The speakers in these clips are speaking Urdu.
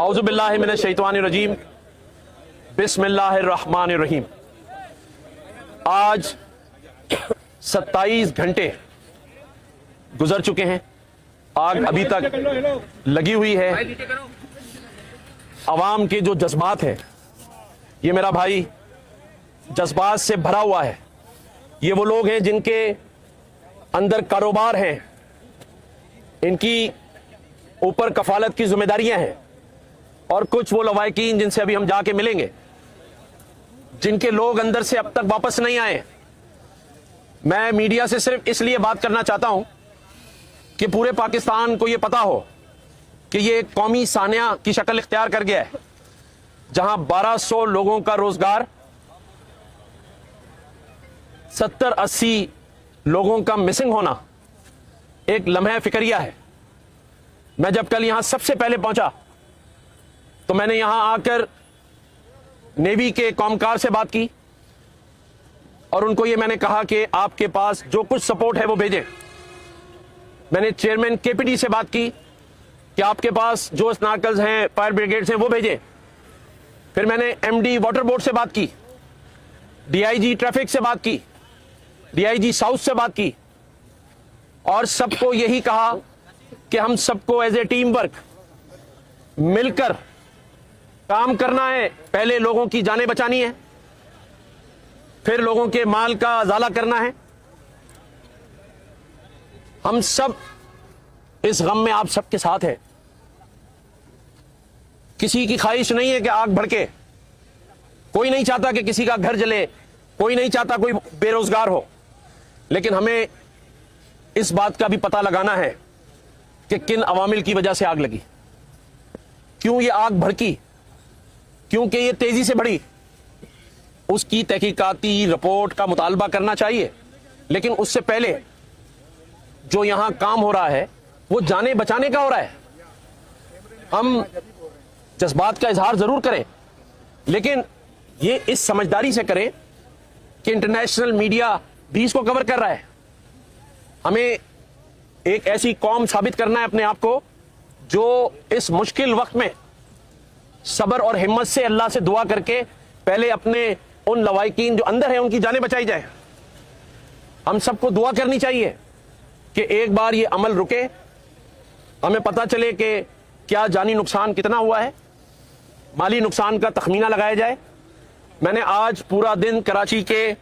اعوذ باللہ من الشیطان الرجیم بسم اللہ الرحمن الرحیم۔ آج 27 گھنٹے گزر چکے ہیں، آگ ابھی تک لگی ہوئی ہے۔ عوام کے جو جذبات ہیں، یہ میرا بھائی جذبات سے بھرا ہوا ہے۔ یہ وہ لوگ ہیں جن کے اندر کاروبار ہیں، ان کی اوپر کفالت کی ذمہ داریاں ہیں، اور کچھ وہ لوائقین جن سے ابھی ہم جا کے ملیں گے، جن کے لوگ اندر سے اب تک واپس نہیں آئے۔ میں میڈیا سے صرف اس لیے بات کرنا چاہتا ہوں کہ پورے پاکستان کو یہ پتا ہو کہ یہ ایک قومی سانحہ کی شکل اختیار کر گیا ہے، جہاں 1200 لوگوں کا روزگار، 70-80 لوگوں کا مسنگ ہونا ایک لمحہ فکریہ ہے۔ میں جب کل یہاں سب سے پہلے پہنچا تو میں نے یہاں آ کر نیوی کے کامکار سے بات کی، اور ان کو یہ میں نے کہا کہ آپ کے پاس جو کچھ سپورٹ ہے وہ بھیجیں۔ میں نے چیئرمین کے پی ٹی سے بات کی کہ آپ کے پاس جو اسنارکلز ہیں، فائر بریگیڈز ہیں، وہ بھیجیں۔ پھر میں نے ایم ڈی واٹر بورڈ سے بات کی، ڈی آئی جی ٹریفک سے بات کی، ڈی آئی جی ساؤتھ سے بات کی، اور سب کو یہی کہا کہ ہم سب کو ایز اے ٹیم ورک مل کر کام کرنا ہے۔ پہلے لوگوں کی جانیں بچانی ہے، پھر لوگوں کے مال کا ازالہ کرنا ہے۔ ہم سب اس غم میں آپ سب کے ساتھ ہیں۔ کسی کی خواہش نہیں ہے کہ آگ بھڑکے، کوئی نہیں چاہتا کہ کسی کا گھر جلے، کوئی نہیں چاہتا کوئی بے روزگار ہو، لیکن ہمیں اس بات کا بھی پتہ لگانا ہے کہ کن عوامل کی وجہ سے آگ لگی، کیوں یہ آگ بھڑکی، کیونکہ یہ تیزی سے بڑھی۔ اس کی تحقیقاتی رپورٹ کا مطالبہ کرنا چاہیے، لیکن اس سے پہلے جو یہاں کام ہو رہا ہے وہ جانیں بچانے کا ہو رہا ہے۔ ہم جذبات کا اظہار ضرور کریں، لیکن یہ اس سمجھداری سے کریں کہ انٹرنیشنل میڈیا بھی اس کو کور کر رہا ہے۔ ہمیں ایک ایسی قوم ثابت کرنا ہے اپنے آپ کو جو اس مشکل وقت میں صبر اور ہمت سے اللہ سے دعا کر کے پہلے اپنے ان لوائقین جو اندر ہیں ان کی جانیں بچائی جائیں۔ ہم سب کو دعا کرنی چاہیے کہ ایک بار یہ عمل رکے، ہمیں پتہ چلے کہ کیا جانی نقصان کتنا ہوا ہے، مالی نقصان کا تخمینہ لگایا جائے۔ میں نے آج پورا دن کراچی کے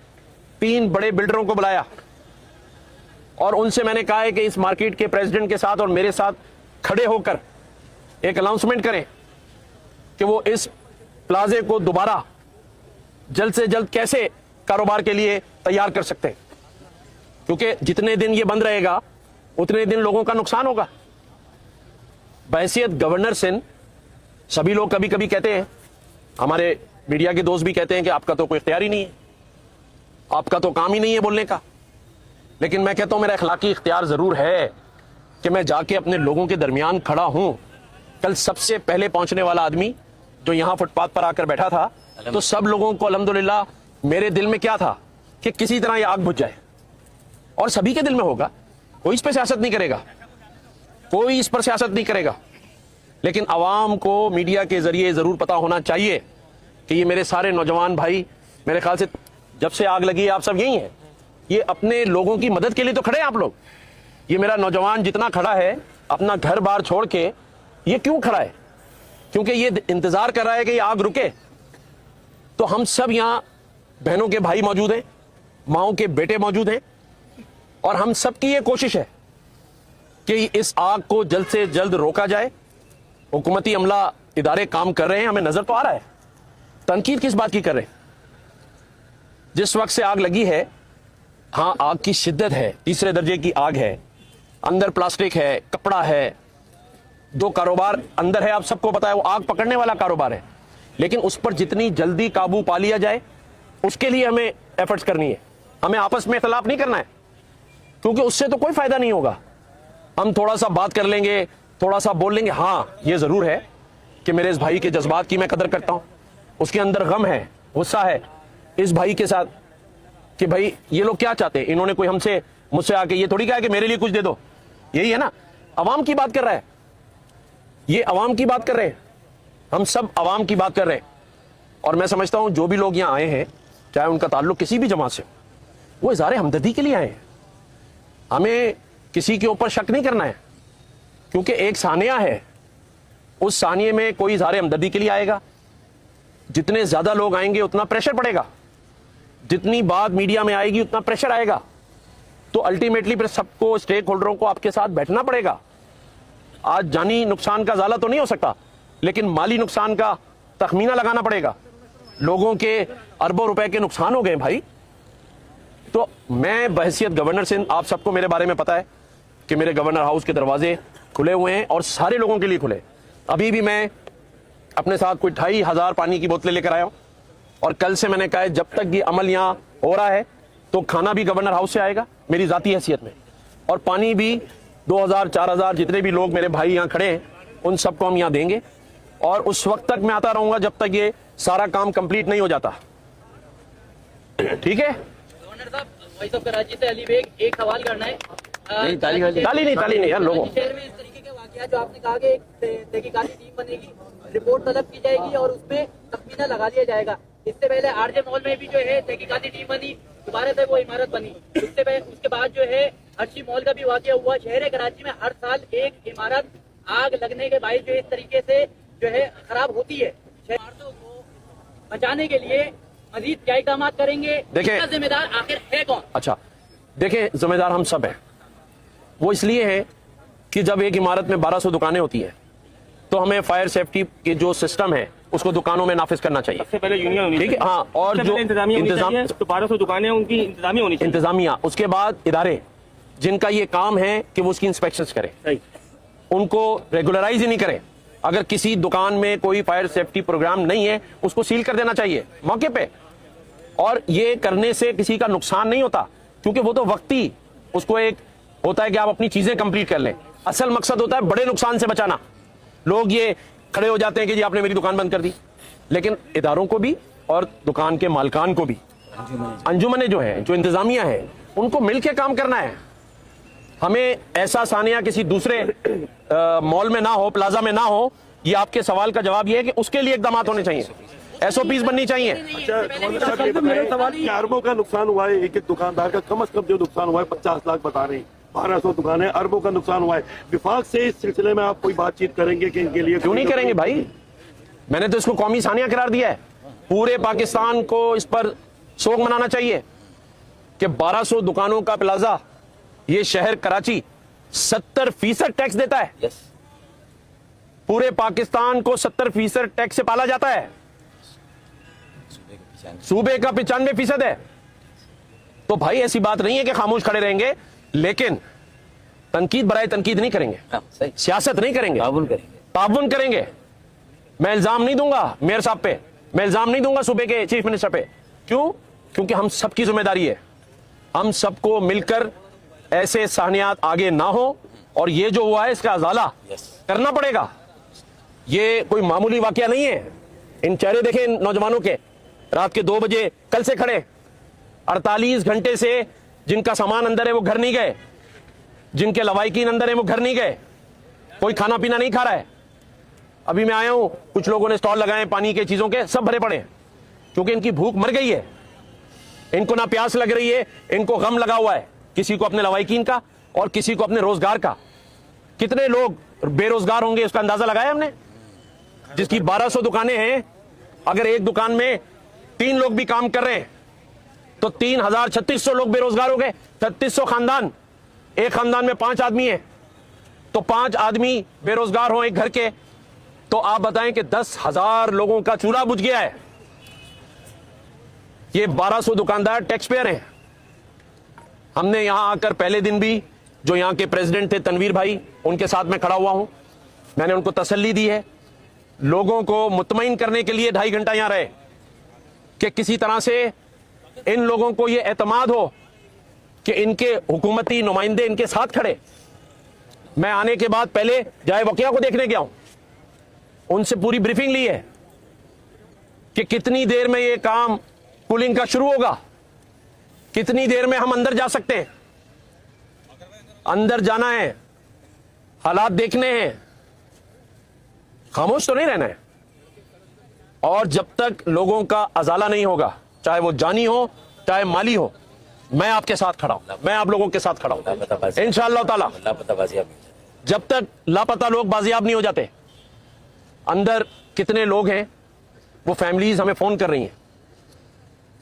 3 بڑے بلڈروں کو بلایا، اور ان سے میں نے کہا ہے کہ اس مارکیٹ کے پریزیڈنٹ کے ساتھ اور میرے ساتھ کھڑے ہو کر ایک اناؤنسمنٹ کریں کہ وہ اس پلازے کو دوبارہ جلد سے جلد کیسے کاروبار کے لیے تیار کر سکتے ہیں، کیونکہ جتنے دن یہ بند رہے گا اتنے دن لوگوں کا نقصان ہوگا۔ بحیثیت گورنر سندھ، سبھی لوگ کبھی کبھی کہتے ہیں، ہمارے میڈیا کے دوست بھی کہتے ہیں کہ آپ کا تو کوئی اختیار ہی نہیں ہے، آپ کا تو کام ہی نہیں ہے بولنے کا، لیکن میں کہتا ہوں میرا اخلاقی اختیار ضرور ہے کہ میں جا کے اپنے لوگوں کے درمیان کھڑا ہوں۔ کل سب سے پہلے پہنچنے والا آدمی جو یہاں فٹ پاتھ پر آ کر بیٹھا تھا، تو سب لوگوں کو الحمدللہ میرے دل میں کیا تھا کہ کسی طرح یہ آگ بجھ جائے، اور سبھی کے دل میں ہوگا، کوئی اس پہ سیاست نہیں کرے گا، کوئی اس پر سیاست نہیں کرے گا، لیکن عوام کو میڈیا کے ذریعے ضرور پتا ہونا چاہیے کہ یہ میرے سارے نوجوان بھائی، میرے خیال سے جب سے آگ لگی آپ سب یہی ہیں، یہ اپنے لوگوں کی مدد کے لیے تو کھڑے ہیں آپ لوگ۔ یہ میرا نوجوان جتنا کھڑا ہے اپنا گھر بار چھوڑ کے، یہ کیوں کھڑا ہے؟ کیونکہ یہ انتظار کر رہا ہے کہ یہ آگ رکے۔ تو ہم سب یہاں بہنوں کے بھائی موجود ہیں، ماؤں کے بیٹے موجود ہیں، اور ہم سب کی یہ کوشش ہے کہ اس آگ کو جلد سے جلد روکا جائے۔ حکومتی عملہ ادارے کام کر رہے ہیں، ہمیں نظر تو آ رہا ہے، تنقید کس بات کی کر رہے ہیں؟ جس وقت سے آگ لگی ہے، ہاں آگ کی شدت ہے، 3 درجے کی آگ ہے، اندر پلاسٹک ہے، کپڑا ہے، 2 کاروبار اندر ہے، آپ سب کو پتا ہے وہ آگ پکڑنے والا کاروبار ہے، لیکن اس پر جتنی جلدی قابو پا لیا جائے اس کے لیے ہمیں ایفرٹس کرنی ہے۔ ہمیں آپس میں اختلاف نہیں کرنا ہے، کیونکہ اس سے تو کوئی فائدہ نہیں ہوگا۔ ہم تھوڑا سا بات کر لیں گے، تھوڑا سا بول لیں گے، ہاں یہ ضرور ہے کہ میرے اس بھائی کے جذبات کی میں قدر کرتا ہوں، اس کے اندر غم ہے، غصہ ہے اس بھائی کے ساتھ کہ بھائی یہ لوگ کیا چاہتے ہیں، انہوں نے کوئی مجھ سے آ کے یہ تھوڑی کہا کہ میرے لیے کچھ دے دو، یہی ہے نا، عوام کی بات کر رہا ہے، یہ عوام کی بات کر رہے ہیں۔ ہم سب عوام کی بات کر رہے ہیں. اور میں سمجھتا ہوں جو بھی لوگ یہاں آئے ہیں, چاہے ان کا تعلق کسی بھی جماعت سے ہو, وہ اظہار ہمدردی کے لیے آئے ہیں. ہمیں کسی کے اوپر شک نہیں کرنا ہے, کیونکہ ایک ثانیہ ہے, اس ثانیے میں کوئی اظہار ہمدردی کے لیے آئے گا. جتنے زیادہ لوگ آئیں گے اتنا پریشر پڑے گا, جتنی بات میڈیا میں آئے گی اتنا پریشر آئے گا. تو الٹیمیٹلی پھر سب کو, اسٹیک ہولڈروں کو آپ کے ساتھ بیٹھنا پڑے گا. آج جانی نقصان کا ازالہ تو نہیں ہو سکتا, لیکن مالی نقصان کا تخمینہ لگانا پڑے گا. لوگوں کے اربوں روپے کے نقصان ہو گئے بھائی. تو میں بحیثیت گورنر سندھ, آپ سب کو میرے بارے میں پتا ہے کہ میرے گورنر ہاؤس کے دروازے کھلے ہوئے ہیں اور سارے لوگوں کے لیے کھلے. ابھی بھی میں اپنے ساتھ کوئی 2500 پانی کی بوتلیں لے کر آیا ہوں, اور کل سے میں نے کہا ہے جب تک یہ عمل یہاں ہو رہا ہے تو کھانا بھی گورنر ہاؤس سے آئے گا میری ذاتی حیثیت میں, اور پانی بھی 2000 4000 جتنے بھی لوگ میرے بھائی یہاں کھڑے ہیں ان سب کو ہم یہاں دیں گے. اور اس وقت تک میں آتا رہوں گا جب تک یہ سارا کام کمپلیٹ نہیں ہو جاتا. ٹھیک ہے. گورنر صاحب, وائس آف کراچی سے علی بیگ, ایک سوال کرنا ہے. تالی نہیں یار لوگوں. شہر میں اس طریقے کے واقعات جو آپ نے کہا کہ ایک تحقیقاتی ٹیم بنے گی, رپورٹ طلب کی جائے گی اور اس میں تخمینہ لگا دیا جائے گا. اس سے پہلے آر جے مال میں بھی جو ہے تحقیقاتی ٹیم بنی, دوبارہ سے وہ عمارت بنی. اس کے بعد جو ہے ہرشی مال کا بھی واقعہ ہوا. شہر کراچی میں ہر سال ایک عمارت آگ لگنے کے باعث جو اس طریقے سے جو ہے خراب ہوتی ہے. عمارتوں کو بچانے کے لیے مزید کیا اقدامات کریں گے؟ دیکھیں ذمہ دار آخر ہے کون؟ اچھا دیکھیں, ذمہ دار ہم سب ہیں. وہ اس لیے ہے کہ جب ایک عمارت میں 1200 دکانیں ہوتی ہیں تو ہمیں فائر سیفٹی کے جو سسٹم ہے اس کو دکانوں میں نافذ کرنا چاہیے. سب سے پہلے یونین ہونی ٹھیک ہے, ہاں, اور جو انتظام 1200 دکانیں ان کی انتظامیہ ہونی چاہیے. انتظامیہ, اس کے بعد ادارے جن کا یہ کام ہے کہ وہ اس کی انسپیکشنز کریں, ان کو ریگولرائز ہی نہیں کریں. اگر کسی دکان میں کوئی فائر سیفٹی پروگرام نہیں ہے اس کو سیل کر دینا چاہیے موقع پہ. اور یہ کرنے سے کسی کا نقصان نہیں ہوتا, کیونکہ وہ تو وقتی اس کو ایک ہوتا ہے کہ آپ اپنی چیزیں کمپلیٹ کر لیں. اصل مقصد ہوتا ہے بڑے نقصان سے بچانا. لوگ یہ کھڑے ہو جاتے ہیں کہ جی آپ نے میری دکان بند کر دی, لیکن اداروں کو بھی اور دکان کے مالکان کو بھی, انجمنیں جو ہیں, جو انتظامیہ ہے, ان کو مل کے کام کرنا ہے. ہمیں ایسا ثانیہ کسی دوسرے مال میں نہ ہو, پلازا میں نہ ہو. یہ آپ کے سوال کا جواب یہ ہے کہ اس کے لیے اقدامات ہونے چاہیے, ایس او پیز بننی چاہیے. اربوں کا نقصان ہوا ہے ایک ایک دکاندار کا, کم از کم جو نقصان ہوا ہے 50 لاکھ بتا رہے ہیں. 1200 دکانیں, اربوں کا نقصان ہوا ہے. وفاق سے اس سلسلے میں آپ کوئی بات چیت کریں گے کہ ان کے لیے؟ کیوں نہیں کریں گے بھائی, میں نے تو اس کو قومی ثانیہ قرار دیا ہے. پورے پاکستان کو اس پر سوگ منانا چاہیے کہ 1200 دکانوں کا پلازا, یہ شہر کراچی 70% ٹیکس دیتا ہے. پورے پاکستان کو 70% ٹیکس سے پالا جاتا ہے, صوبے کا 95% ہے. تو بھائی ایسی بات نہیں ہے کہ خاموش کھڑے رہیں گے, لیکن تنقید برائے تنقید نہیں کریں گے, سیاست نہیں کریں گے, تعاون کریں گے. میں الزام نہیں دوں گا میئر صاحب پہ, میں الزام نہیں دوں گا صوبے کے چیف منسٹر پہ. کیوں؟ کیونکہ ہم سب کی ذمہ داری ہے. ہم سب کو مل کر ایسے صحنیات آگے نہ ہو, اور یہ جو ہوا ہے اس کا ازالہ کرنا پڑے گا. یہ کوئی معمولی واقعہ نہیں ہے. ان چہرے دیکھیں ان نوجوانوں کے, رات کے 2 بجے کل سے کھڑے, 48 گھنٹے سے جن کا سامان اندر ہے وہ گھر نہیں گئے, جن کے لوائقین اندر ہیں وہ گھر نہیں گئے, کوئی کھانا پینا نہیں کھا رہا ہے. ابھی میں آیا ہوں, کچھ لوگوں نے سٹال لگائے پانی کے چیزوں کے, سب بھرے پڑے ہیں, کیونکہ ان کی بھوک مر گئی ہے. ان کو نہ پیاس لگ رہی ہے, ان کو غم لگا ہوا ہے, کسی کو اپنے لوائقین کا اور کسی کو اپنے روزگار کا. کتنے لوگ بے روزگار ہوں گے اس کا اندازہ لگایا ہم نے. جس کی 1200 دکانیں ہیں, اگر ایک دکان میں 3 لوگ بھی کام کر رہے ہیں تو 3600 لوگ بے روزگار ہو گئے. 3600 خاندان, ایک خاندان میں 5 آدمی ہیں, تو 5 آدمی بے روزگار ہوں ایک گھر کے, تو آپ بتائیں کہ 10,000 لوگوں کا چولہا بجھ گیا ہے. یہ 1200 دکاندار ٹیکس پیئر ہیں. ہم نے یہاں آ کر پہلے دن بھی جو یہاں کے پریزیڈنٹ تھے تنویر بھائی, ان کے ساتھ میں کھڑا ہوا ہوں. میں نے ان کو تسلی دی ہے, لوگوں کو مطمئن کرنے کے لیے 2.5 گھنٹہ یہاں رہے کہ کسی طرح سے ان لوگوں کو یہ اعتماد ہو کہ ان کے حکومتی نمائندے ان کے ساتھ کھڑے. میں آنے کے بعد پہلے جائے وقیہ کو دیکھنے گیا ہوں, ان سے پوری بریفنگ لی ہے کہ کتنی دیر میں یہ کام کولنگ کا شروع ہوگا, کتنی دیر میں ہم اندر جا سکتے ہیں. اندر جانا ہے, حالات دیکھنے ہیں, خاموش تو نہیں رہنا ہے. اور جب تک لوگوں کا ازالہ نہیں ہوگا, چاہے وہ جانی ہو چاہے مالی ہو, میں آپ کے ساتھ کھڑا ہوں, میں آپ لوگوں کے ساتھ کھڑا ہوں انشاءاللہ تعالی. جب تک لاپتہ لوگ بازیاب نہیں ہو جاتے, اندر کتنے لوگ ہیں وہ فیملیز ہمیں فون کر رہی ہیں,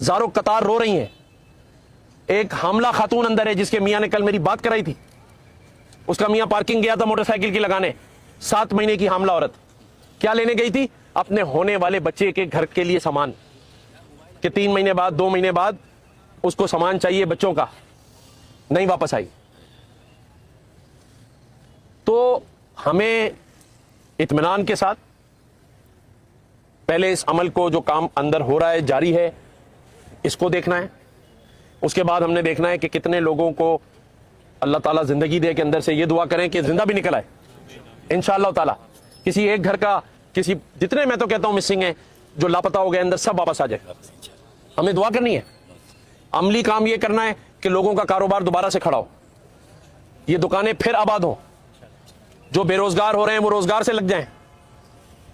زاروں قطار رو رہی ہیں. ایک حاملہ خاتون اندر ہے جس کے میاں نے کل میری بات کرائی تھی, اس کا میاں پارکنگ گیا تھا موٹر سائیکل کی لگانے, 7 مہینے کی حاملہ عورت, کیا لینے گئی تھی؟ اپنے ہونے والے بچے کے گھر کے لیے سامان, کہ 3 مہینے بعد 2 مہینے بعد اس کو سامان چاہیے بچوں کا, نہیں واپس آئی. تو ہمیں اطمینان کے ساتھ پہلے اس عمل کو, جو کام اندر ہو رہا ہے جاری ہے, اس کو دیکھنا ہے. اس کے بعد ہم نے دیکھنا ہے کہ کتنے لوگوں کو اللہ تعالیٰ زندگی دے کے اندر سے یہ دعا کریں کہ زندہ بھی نکل آئے انشاءاللہ تعالیٰ. کسی ایک گھر کا, کسی جتنے میں تو کہتا ہوں مسنگ ہیں جو لاپتہ ہو گئے اندر, سب واپس آ جائے. ہمیں دعا کرنی ہے. عملی کام یہ کرنا ہے کہ لوگوں کا کاروبار دوبارہ سے کھڑا ہو, یہ دکانیں پھر آباد ہوں, جو بے روزگار ہو رہے ہیں وہ روزگار سے لگ جائیں.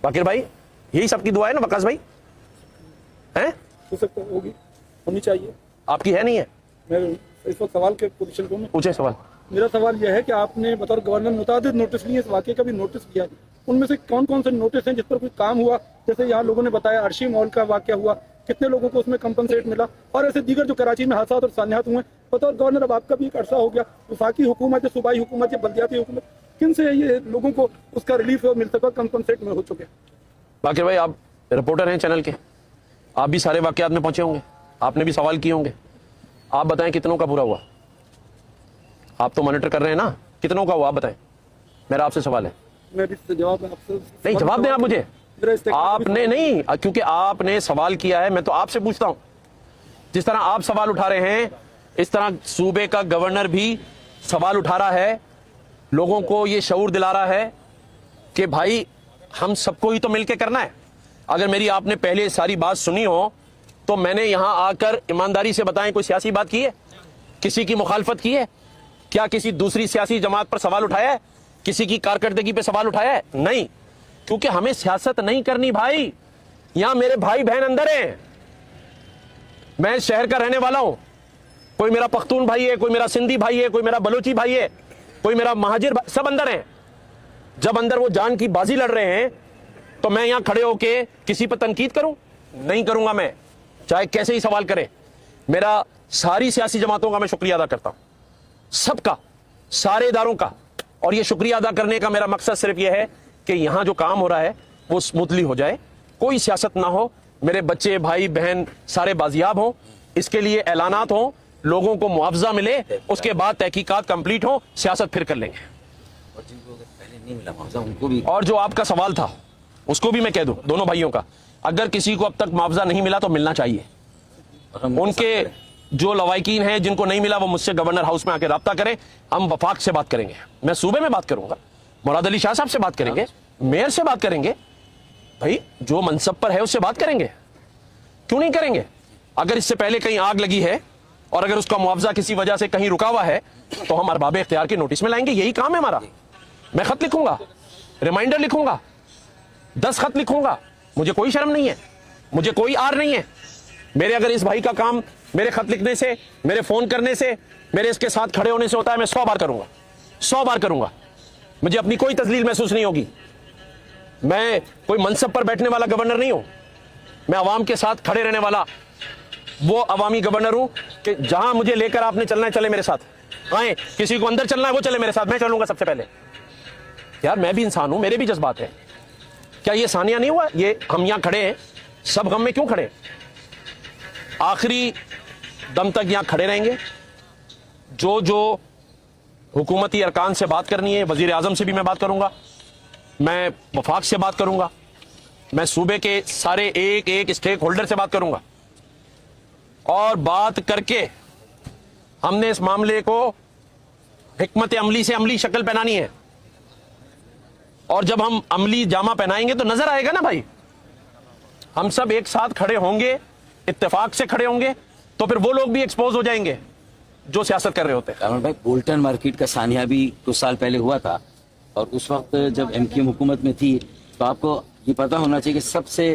باقر بھائی یہی سب کی دعا ہے نا وقاص بھائی؟ ہیں ہو سکتا ہے, ہوگی, ہونی چاہیے. آپ کی ہے نہیں ہے؟ میں اس وقت سوال کے پوزیشن کو, پوچھیں سوال. میرا سوال یہ ہے کہ آپ نے بطور گورنر متعدد نوٹس لیے, اس واقعے کا بھی نوٹس لیا ہے, ان میں سے کون کون سے نوٹس ہیں جس پر کوئی کام ہوا؟ جیسے یہاں لوگوں نے بتایا عرشی مال کا واقعہ ہوا, کتنے لوگوں کو اس میں کمپنسیٹ ملا, اور ایسے دیگر جو کراچی میں حادثات اور سانحات ہوئے. بطور گورنر اب آپ کا بھی ایک عرصہ ہو گیا, وفاقی حکومت یا صوبائی حکومت یا بلدیاتی حکومت, کن سے یہ لوگوں کو اس کا ریلیف مل سکا, کمپنسیٹ میں ہو چکے؟ باقر بھائی آپ رپورٹر ہیں چینل کے, آپ بھی سارے واقعات میں پہنچے ہوں گے, آپ نے بھی سوال کیے ہوں گے. آپ بتائیں کتنوں کا برا ہوا؟ آپ تو مانیٹر کر رہے ہیں نا, کتنوں کا ہوا آپ بتائیں. میرا آپ سے سوال ہے. میں بھی جواب آپ سے نہیں, جواب دیں آپ مجھے. میرا استقبال آپ نے نہیں, کیونکہ آپ نے سوال کیا ہے, میں تو آپ سے پوچھتا ہوں. جس طرح آپ سوال اٹھا رہے ہیں اس طرح صوبے کا گورنر بھی سوال اٹھا رہا ہے, لوگوں کو یہ شعور دلا رہا ہے کہ بھائی ہم سب کو ہی تو مل کے کرنا ہے. اگر میری آپ نے پہلے ساری بات سنی ہو تو میں نے یہاں آ کر ایمانداری سے بتائیں کوئی سیاسی بات کی ہے, کسی کی مخالفت کی ہے کیا, کسی دوسری سیاسی جماعت پر سوال اٹھایا ہے, کسی کی کارکردگی پہ سوال اٹھایا ہے؟ نہیں, کیونکہ ہمیں سیاست نہیں کرنی بھائی. یہاں میرے بھائی بہن اندر ہیں, میں شہر کا رہنے والا ہوں, کوئی میرا پختون بھائی ہے, کوئی میرا سندھی بھائی ہے, کوئی میرا بلوچی بھائی ہے, کوئی میرا مہاجر بھائی, سب اندر ہیں. جب اندر وہ جان کی بازی لڑ رہے ہیں تو میں یہاں کھڑے ہو کے کسی پر تنقید کروں؟ نہیں کروں گا میں, چاہے کیسے ہی سوال کرے. میرا ساری سیاسی جماعتوں کا میں شکریہ ادا کرتا ہوں, سب کا, سارے اداروں کا. اور یہ شکریہ ادا کرنے کا میرا مقصد صرف یہ ہے کہ یہاں جو کام ہو رہا ہے وہ اسموتھلی ہو جائے, کوئی سیاست نہ ہو, میرے بچے بھائی بہن سارے بازیاب ہوں. اس کے لیے اعلانات ہوں, لوگوں کو معاوضہ ملے, اس کے بعد تحقیقات کمپلیٹ ہوں, سیاست پھر کر لیں گے. اور جو آپ کا سوال تھا اس کو بھی میں کہہ دوں دونوں بھائیوں کا, اگر کسی کو اب تک معاوضہ نہیں ملا تو ملنا چاہیے. ان کے جو لوائقین ہیں جن کو نہیں ملا وہ مجھ سے گورنر ہاؤس میں آ کے رابطہ کریں, ہم وفاق سے بات کریں گے, میں صوبے میں بات کروں گا, مراد علی شاہ صاحب سے بات کریں گے, میئر سے بات کریں گے, بھائی جو منصب پر ہے اس سے بات کریں گے, کیوں نہیں کریں گے؟ اگر اس سے پہلے کہیں آگ لگی ہے اور اگر اس کا معاوضہ کسی وجہ سے کہیں رکا ہوا ہے تو ہم ارباب اختیار کے نوٹس میں لائیں گے, یہی کام ہے ہمارا. میں خط لکھوں گا, ریمائنڈر لکھوں گا, 10 خط لکھوں گا, مجھے کوئی شرم نہیں ہے, مجھے کوئی آر نہیں ہے. میرے اگر اس بھائی کا کام میرے خط لکھنے سے, میرے فون کرنے سے, میرے اس کے ساتھ کھڑے ہونے سے ہوتا ہے, میں 100 بار کروں گا, 100 بار کروں گا. مجھے اپنی کوئی تذلیل محسوس نہیں ہوگی. میں کوئی منصب پر بیٹھنے والا گورنر نہیں ہوں, میں عوام کے ساتھ کھڑے رہنے والا وہ عوامی گورنر ہوں کہ جہاں مجھے لے کر آپ نے چلنا ہے چلے میرے ساتھ. آئیں, کسی کو اندر چلنا ہے وہ چلے میرے ساتھ, میں چلوں گا سب سے پہلے. یار میں بھی انسان ہوں, میرے بھی جذبات ہیں. کیا یہ ثانیہ نہیں ہوا؟ یہ ہم یہاں کھڑے ہیں, سب غم میں کیوں کھڑے؟ آخری دم تک یہاں کھڑے رہیں گے. جو حکومتی ارکان سے بات کرنی ہے, وزیر اعظم سے بھی میں بات کروں گا, میں وفاق سے بات کروں گا, میں صوبے کے سارے ایک ایک اسٹیک ہولڈر سے بات کروں گا, اور بات کر کے ہم نے اس معاملے کو حکمت عملی سے عملی شکل پہنانی ہے. اور جب ہم عملی جامہ پہنائیں گے تو نظر آئے گا نا بھائی, ہم سب ایک ساتھ کھڑے ہوں گے, اتفاق سے کھڑے ہوں گے, تو پھر وہ لوگ بھی ایکسپوز ہو جائیں گے جو سیاست کر رہے ہوتے ہیں. کامل بھائی, بولٹن مارکیٹ کا سانحہ بھی کچھ سال پہلے ہوا تھا, اور اس وقت جب ایم کیو ایم حکومت میں تھی تو آپ کو یہ پتا ہونا چاہیے کہ سب سے